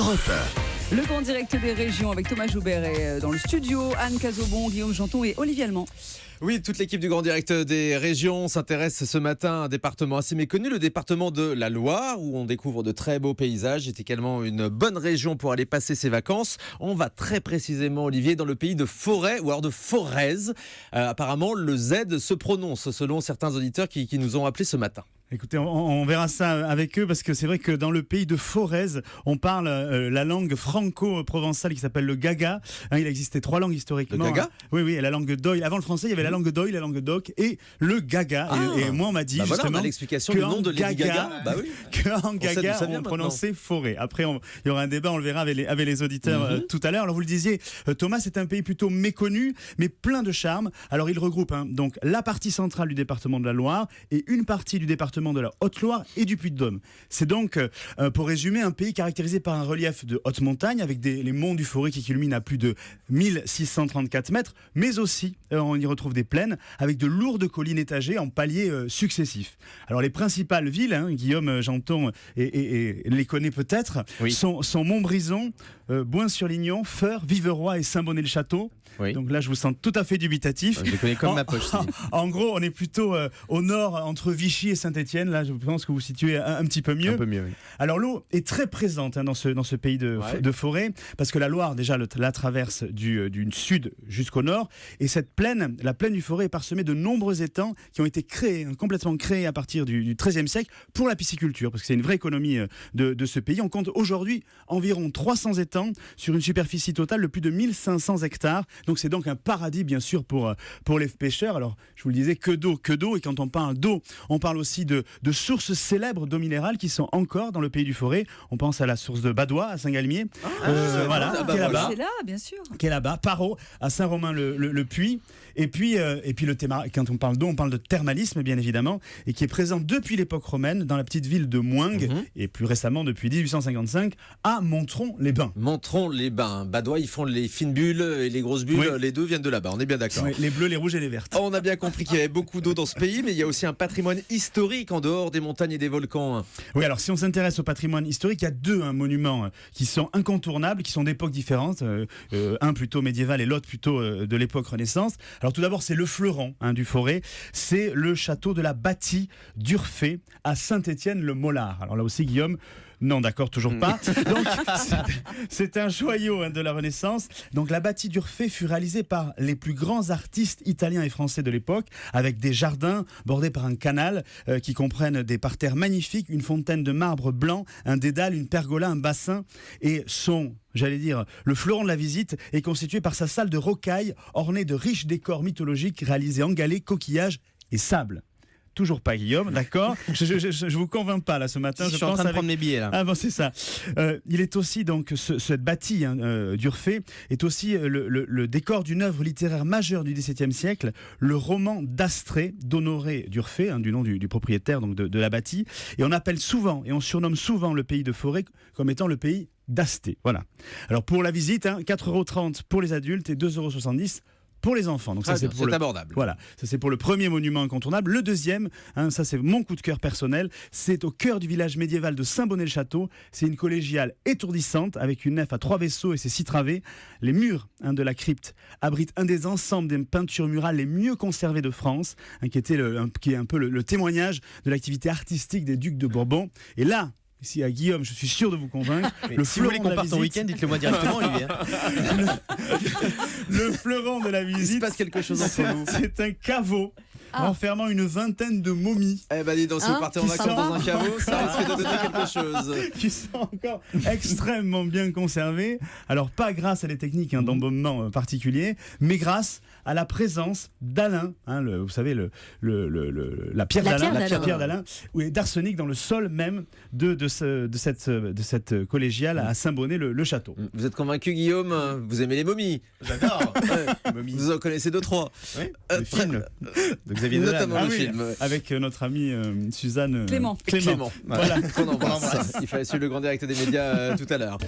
Europe 1. Le grand direct des régions avec Thomas Joubert et dans le studio, Anne Cazobon, Guillaume Janton et Olivier Allemand. Oui, toute l'équipe du Grand Direct des régions s'intéresse ce matin à un département assez méconnu, le département de la Loire, où on découvre de très beaux paysages. C'est également une bonne région pour aller passer ses vacances. On va très précisément, Olivier, dans le pays de Forez, ou alors de Forez. Apparemment, le Z se prononce, selon certains auditeurs qui nous ont appelés ce matin. Écoutez, on verra ça avec eux parce que c'est vrai que dans le pays de Forez, on parle la langue franco-provençale qui s'appelle le gaga. Il existait 3 langues historiquement. Le gaga ? Oui, et la langue d'oïl. Avant le français, il y avait la langue d'oïl, la langue d'oc et le gaga. Et moi, on m'a dit voilà, justement on a l'explication du nom de Lady Gaga. Bah oui. Qu'en gaga, on prononçait Forez. Après, il y aura un débat, on le verra avec les auditeurs tout à l'heure. Alors vous le disiez, Thomas, c'est un pays plutôt méconnu, mais plein de charme. Alors il regroupe donc la partie centrale du département de la Loire et une partie du département de la Haute-Loire et du Puy-de-Dôme. C'est donc, pour résumer, un pays caractérisé par un relief de haute montagne avec les monts du Forez qui culminent à plus de 1634 mètres, mais aussi on y retrouve des plaines avec de lourdes collines étagées en paliers successifs. Alors les principales villes, Guillaume Janton et les connaît peut-être, sont Montbrison, Bouin-sur-Lignon, Feurs, Viveroy et Saint-Bonnet-le-Château. Oui. Donc là, je vous sens tout à fait dubitatif. Je les connais comme ma poche. En gros, on est plutôt au nord, entre Vichy et Saint-Étienne. Là, je pense que vous situez un petit peu mieux. Un peu mieux, oui. Alors l'eau est très présente dans ce pays de Forez, parce que la Loire, déjà, la traverse du sud jusqu'au nord. Et cette plaine, la plaine du Forez, est parsemée de nombreux étangs qui ont été complètement créés à partir du XIIIe siècle pour la pisciculture, parce que c'est une vraie économie de ce pays. On compte aujourd'hui environ 300 étangs sur une superficie totale de plus de 1500 hectares. Donc c'est donc un paradis, bien sûr, pour les pêcheurs. Alors, je vous le disais, que d'eau. Et quand on parle d'eau, on parle aussi de sources célèbres d'eau minérale qui sont encore dans le pays du Forez. On pense à la source de Badois, à Saint-Galmier. Qui est là-bas. C'est là, bien sûr. Qui est là-bas. Paro, à Saint-Romain-le-Puy. Et puis quand on parle d'eau, on parle de thermalisme, bien évidemment, et qui est présent depuis l'époque romaine dans la petite ville de Moingues, et plus récemment, depuis 1855, à Montron-les-Bains. Montron-les-Bains. Badois, ils font les fines bulles et les grosses bulles. Les deux viennent de là-bas, on est bien d'accord. Les bleus, les rouges et les vertes. On a bien compris qu'il y avait beaucoup d'eau dans ce pays, mais il y a aussi un patrimoine historique en dehors des montagnes et des volcans. Oui, alors si on s'intéresse au patrimoine historique, il y a 2 monuments qui sont incontournables, qui sont d'époques différentes. Un plutôt médiéval et l'autre plutôt de l'époque Renaissance. Alors tout d'abord, c'est le fleuron du Forez. C'est le château de la Bâtie d'Urfé à Saint-Étienne-le-Mollard. Alors là aussi, Guillaume... Non, d'accord, toujours pas. Donc, c'est un joyau de la Renaissance. Donc, la Bâtie d'Urfé fut réalisée par les plus grands artistes italiens et français de l'époque, avec des jardins bordés par un canal qui comprennent des parterres magnifiques, une fontaine de marbre blanc, un dédale, une pergola, un bassin, et le fleuron de la visite est constitué par sa salle de rocaille ornée de riches décors mythologiques réalisés en galets, coquillages et sable. Toujours pas, Guillaume, d'accord. Je vous convainc pas là ce matin. Je suis en train de prendre mes billets là. Ah bon, c'est ça. Il est aussi donc cette bâtie d'Urfé est aussi le décor d'une œuvre littéraire majeure du XVIIe siècle, le roman d'Astrée d'Honoré d'Urfé, du nom du propriétaire donc de la bâtie. Et on surnomme souvent le pays de Forez comme étant le pays d'Asté. Voilà. Alors pour la visite, 4,30 € pour les adultes et 2,70 € pour les enfants. Donc ça, c'est abordable. Voilà, ça c'est pour le premier monument incontournable. Le deuxième, ça c'est mon coup de cœur personnel, c'est au cœur du village médiéval de Saint-Bonnet-le-Château. C'est une collégiale étourdissante avec une nef à 3 vaisseaux et ses 6 travées. Les murs de la crypte abritent un des ensembles des peintures murales les mieux conservées de France, qui est un peu le témoignage de l'activité artistique des ducs de Bourbon. Et là, ici à Guillaume, je suis sûr de vous convaincre. Si vous voulez qu'on parte en week-end, dites-le moi directement, Olivier. Le fleuron de la visite. Il se passe quelque chose entre vous. C'est un caveau renfermant une vingtaine de momies. Eh ben dis donc, si vous partez en vacances dans un caveau, ça risque de donner quelque chose. Qui sont encore extrêmement bien conservés. Alors pas grâce à des techniques d'embaumement particuliers, mais grâce à la présence d'Alain, vous savez la pierre d'Alain, et d'arsenic dans le sol même de cette collégiale à Saint-Bonnet-le-Château. Vous êtes convaincu, Guillaume? Vous aimez les momies? J'adore. Vous en connaissez 2-3? Oui. Le film de Xavier Dolan. Notamment le film. Avec notre amie Suzanne Clément. Voilà, qu'on embrasse. Il fallait suivre le grand direct des médias tout à l'heure.